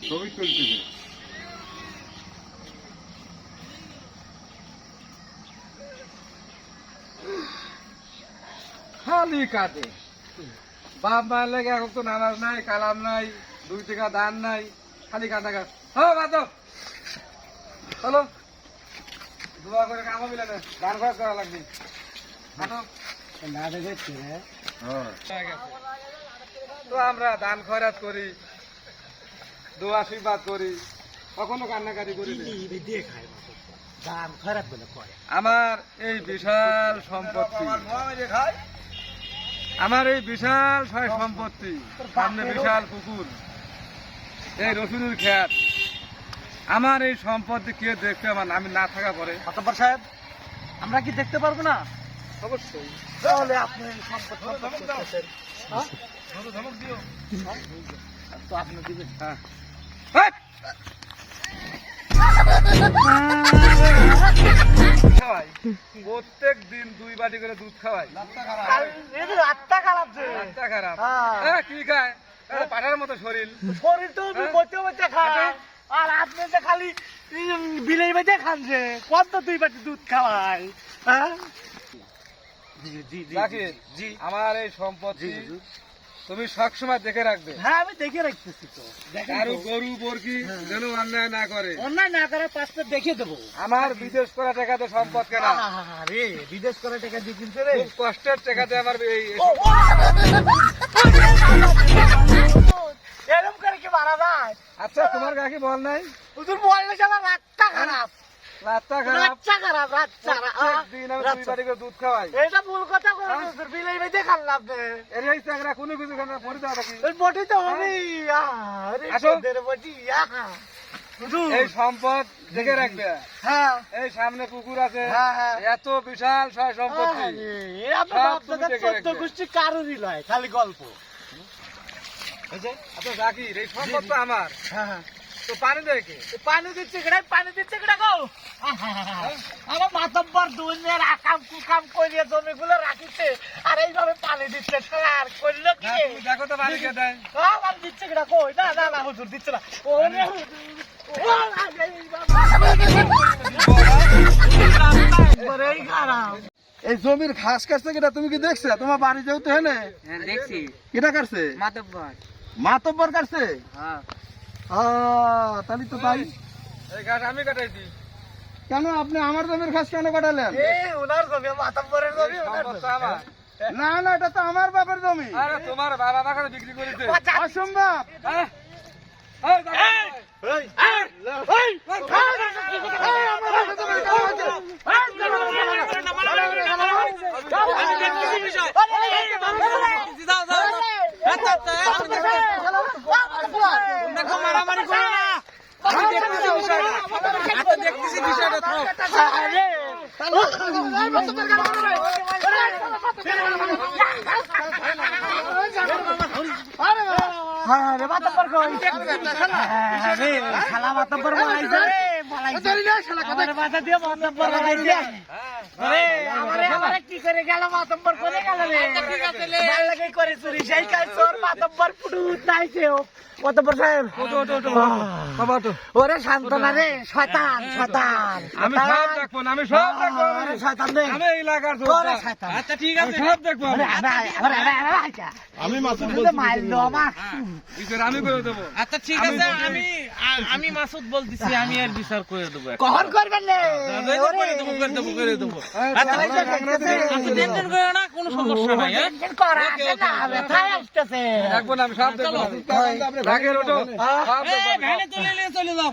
ছবি তুলতেছে। খালি কাটে বাপ মার লেগে এখন তো নামাজ নাই, কালাম নাই, 2 টাকা দান নাই, খালি কাটা কাট। হ্যাঁ বাদো চলো দোয়া করে কামা মিলে না, দান খরচ করা লাগবে। তো আমরা দান খয়রাত করি, দোয়া আশীর্বাদ করি, কখনো কান্নাকাটি করি না। আমার এই বিশাল সম্পত্তি, আমার এই বিশাল সম্পত্তি, সামনে বিশাল পুকুর, এই রসুনের ক্ষেত, আমার এই সম্পত্তি কে দেখতে আমার আমি না থাকা পরে? মাতব্বর সাহেব, আমরা কি দেখতে পারবো না? অবশ্যই। তাহলে আপনি এই সম্পত্তি তো আপনি দিবেন। হ্যাঁ খাওয়াই, প্রত্যেক দিন 2 বাটি করে দুধ খাওয়াই। রাতটা খারাপ যে, রাতটা খারাপ। হ্যাঁ। কি খায়? পাঠার মতো শরীর, শরীর তো বইতে বইতে খায়, আর আপনি যে খালি বিলেই বেঁচে খান যে, কত 2 বাটি দুধ খাওয়াই। হ্যাঁ জাকির, আমার এই সম্পত্তি তুমি সবসময় দেখে রাখবে। হ্যাঁ আমি দেখে রাখতেছি তো, কারো গরু বর্গি যেন অন্যায় না করে। অন্যায় না করে 5টা দেখে দেবো। আমার বিদেশ করা টাকাতে সম্পদ কেনা, রে বিদেশ করে টাকা দিয়ে কিনছে রে, খুব কষ্টের টাকাতে আমার এরকম করে কি মারা যায়? আচ্ছা তোমার কাকি বল নাই? হুজুর বললে যে আমার রাতটা খারাপ, রাতটা খারাপ, রাতটা খারাপ, রাতটা দিন আমি 2 বাটি করে দুধ খাওয়াই। এটা ভুল কথা বলে হুজুর, বিলেই বেঁচে খান আপনি। এর এই চাকরা কোনো কিছু কেন পড়ে যাওয়া নাকি? ওই বটি তো হবেই, আরে আসো। দের বটি, হুজুর এই সম্পদ দেখে রাখবে। হ্যাঁ এই সামনে পুকুর আছে, হ্যাঁ, হ্যাঁ। এত বিশাল সম্পত্তি, সব তুমি দেখে রাখবে। 14 গোষ্ঠী কারোরই নয়, খালি গল্প। আচ্ছা জাকির, এই সম্পদ তো আমার, হ্যাঁ তো পানি দেয় কে? পানি দিচ্ছে কেডা, পানি দিচ্ছে কেডা গো? আমার মাতব্বর দুনিয়ার আকাম কুকাম করিয়ে জমিগুলো রাখিছে, আর এইভাবে পানি দিচ্ছে, আর করলো কি? হ্যাঁ, তুমি দেখো তো পানি কে দেয়? আমার দিচ্ছে কেডা কই? না না না হুজুর দিচ্ছে না। ওরে বড়ই খারাপ। এই জমির ঘাস কাটছে কিনা তুমি কি দেখছো? তোমার বাড়ি যেহেতু হেনে দেখছি কিটা কাটছে? মাতব্বর। মাতব্বর কাটছে? হ্যাঁ তাহলে তো তাই। এই ঘাস আমি কাটাইছি। কেন আপনি আমার জমির ঘাস কেন কাটালেন? ওনার জমি, মাতব্বরের জমি, ওনার সম্পদ তো জমি। আমার। না না, এটা তো আমার বাপের জমি। আরে তোমার বাবা আমাকে বিক্রি করেছে। অসম্ভব। এই দাঁড়া। এই এই আমার জমি মারামারি করো না, আমি দেখতেছি বিষয়টা, এত দেখতেছি বিষয়টা। কি করে গেল মাতব্বর, করে গেল রে, করে চুরি সেই কাজ চোর মাতব্বর পুটু তাইছে। মাতব্বর সাহেব ওরে সান্ত্বনা রে, শয়তান শয়তান, আমি সব দেখবো না, আমি সব দেখবো। ওরে শয়তান রে, আমি এই এলাকার ওরে শয়তান। আচ্ছা ঠিক আছে, সব দেখবো। আমি মাসুদ মারলো আমার। বিচার আমি করে দেবো। আচ্ছা ঠিক আছে, আমি মাসুদ বলতেছি, আমি এর বিচার করে দেবো। কখন করবেন রে? করে দেবো। আচ্ছা টেনশন করো না, কোনো সমস্যা নাই। টেনশন করা আছে না, ব্যথায় আসতেছে। দেখবো না, আমি সব দেখবো। চলো। রাগের ওঠো, সব দেখবো। ভ্যানে চলে যাও।